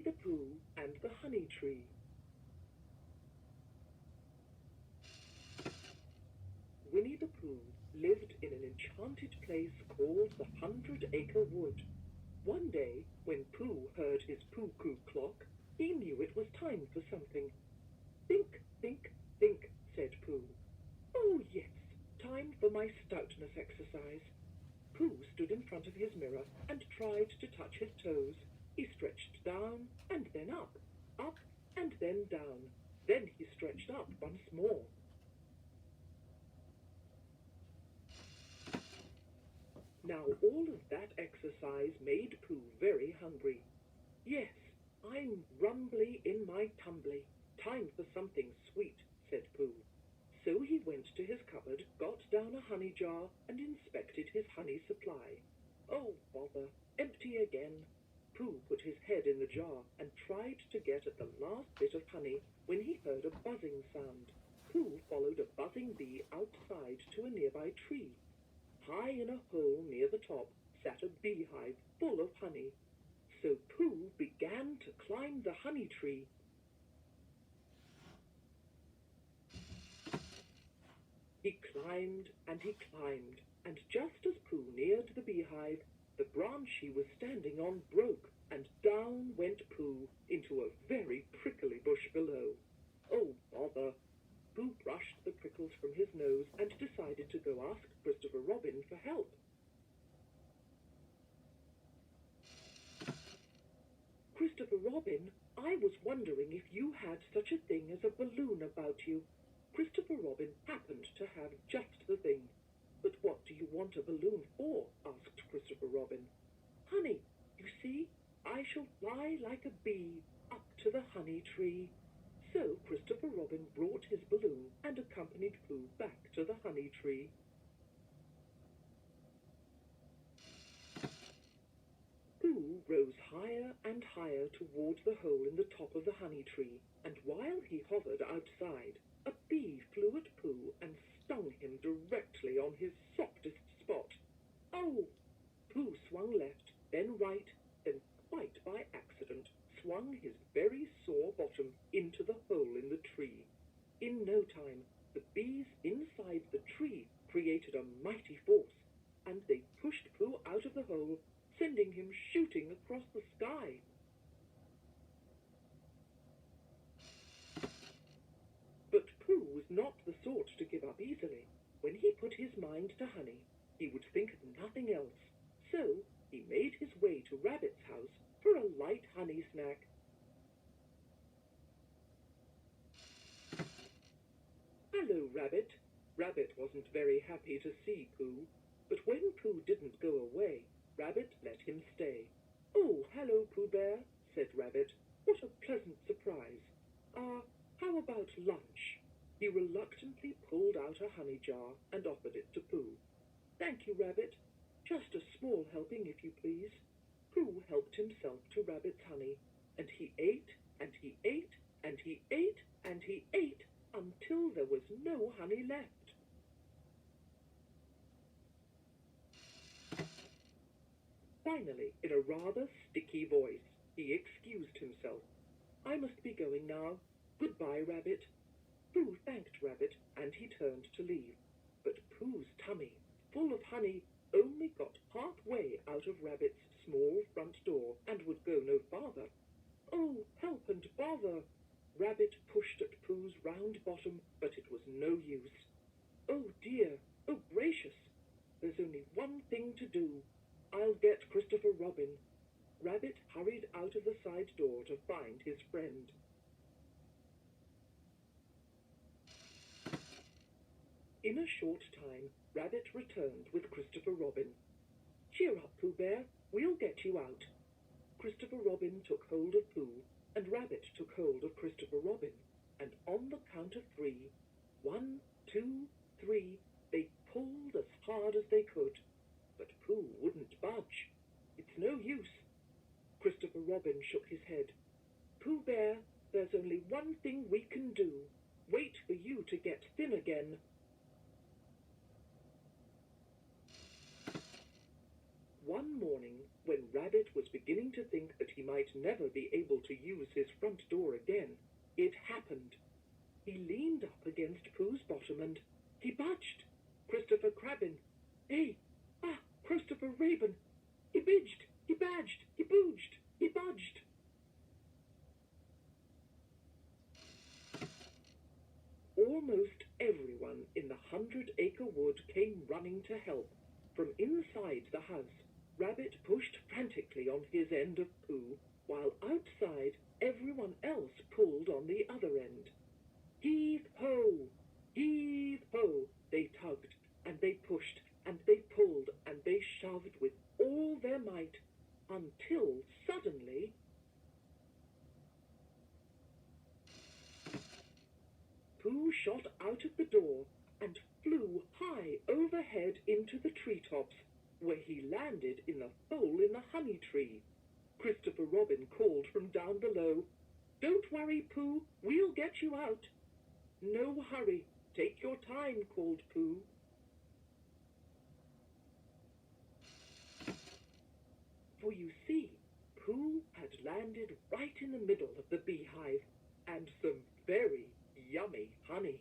Winnie the Pooh and the Honey Tree. Winnie the Pooh lived in an enchanted place called the 100-Acre Wood. One day, when Pooh heard his poo-coo clock, he knew it was time for something. Think, think, think, said Pooh. Oh yes, time for my stoutness exercise. Pooh stood in front of his mirror and tried to touch his toes. He stretched down and then up and then down. Then he stretched up once more. Now all of that exercise made Pooh very hungry. Yes, I'm rumbly in my tumbly. Time for something sweet, said Pooh. So he went to his cupboard, got down a honey jar, and inspected his honey supply. Oh, bother, empty again. Pooh put his head in the jar and tried to get at the last bit of honey when he heard a buzzing sound. Pooh followed a buzzing bee outside to a nearby tree. High in a hole near the top sat a beehive full of honey. So Pooh began to climb the honey tree. He climbed, and just as Pooh neared the beehive, the branch he was standing on broke, and down went Pooh into a very prickly bush below. Oh, bother! Pooh brushed the prickles from his nose and decided to go ask Christopher Robin for help. Christopher Robin, I was wondering if you had such a thing as a balloon about you. Christopher Robin happened to have just the thing. But what do you want a balloon for? Asked Christopher Robin. Honey, you see, I shall fly like a bee up to the honey tree. So Christopher Robin brought his balloon and accompanied Pooh back to the honey tree. Pooh rose higher and higher toward the hole in the top of the honey tree, and while he hovered outside, a bee flew at Pooh and stung him directly on his softest spot. Oh! Pooh swung left, then right, then quite by accident swung his very sore bottom into the hole in the tree. In no time, the bees inside the tree created a mighty force, and they pushed Pooh out of the hole, sending him shooting across the sky. But Pooh was not the sort to give up easily. When he put his mind to honey, he would think of nothing else. So he made his way to Rabbit's house for a light honey snack. Hello, Rabbit. Rabbit wasn't very happy to see Pooh, but when Pooh didn't go away, Rabbit let him stay. Oh, hello, Pooh Bear, said Rabbit. What a pleasant surprise. How about lunch? He reluctantly pulled out a honey jar and offered it to Pooh. Thank you, Rabbit. Just a small helping, if you please. Pooh helped himself to Rabbit's honey, and he ate, and he ate, and he ate, and he ate, until there was no honey left. Finally, in a rather sticky voice, he excused himself. I must be going now. Goodbye, Rabbit. Pooh thanked Rabbit, and he turned to leave. But Pooh's tummy, full of honey, only got halfway out of Rabbit's small front door and would go no farther. Oh, help and bother! Rabbit pushed at Pooh's round bottom, but it was no use. Oh dear, oh gracious! There's only one thing to do. I'll get Christopher Robin. Rabbit hurried out of the side door to find his friend. In a short time, Rabbit returned with Christopher Robin. Cheer up, Pooh Bear, we'll get you out. Christopher Robin took hold of Pooh, and Rabbit took hold of Christopher Robin, and on the count of 3, 1, 2, 3, they pulled as hard as they could. But Pooh wouldn't budge. It's no use. Christopher Robin shook his head. Pooh Bear, there's only one thing we can do. Wait for you to get thin again. One morning, when Rabbit was beginning to think that he might never be able to use his front door again, it happened. He leaned up against Pooh's bottom and he budged. Christopher Crabbin. Hey! Ah! Christopher Raven! He bidged! He badged! He booged! He budged! Almost everyone in the 100-acre wood came running to help. From inside the house, Rabbit pushed frantically on his end of Pooh, while outside everyone else pulled on the other end. Heave-ho! Heave-ho! They tugged, and they pushed, and they pulled, and they shoved with all their might, until suddenly... Pooh shot out of the door and flew high overhead into the treetops, where he landed in a hole in the honey tree. Christopher Robin called from down below, "Don't worry, Pooh, we'll get you out." "No hurry, take your time," called Pooh. For you see, Pooh had landed right in the middle of the beehive, and some very yummy honey.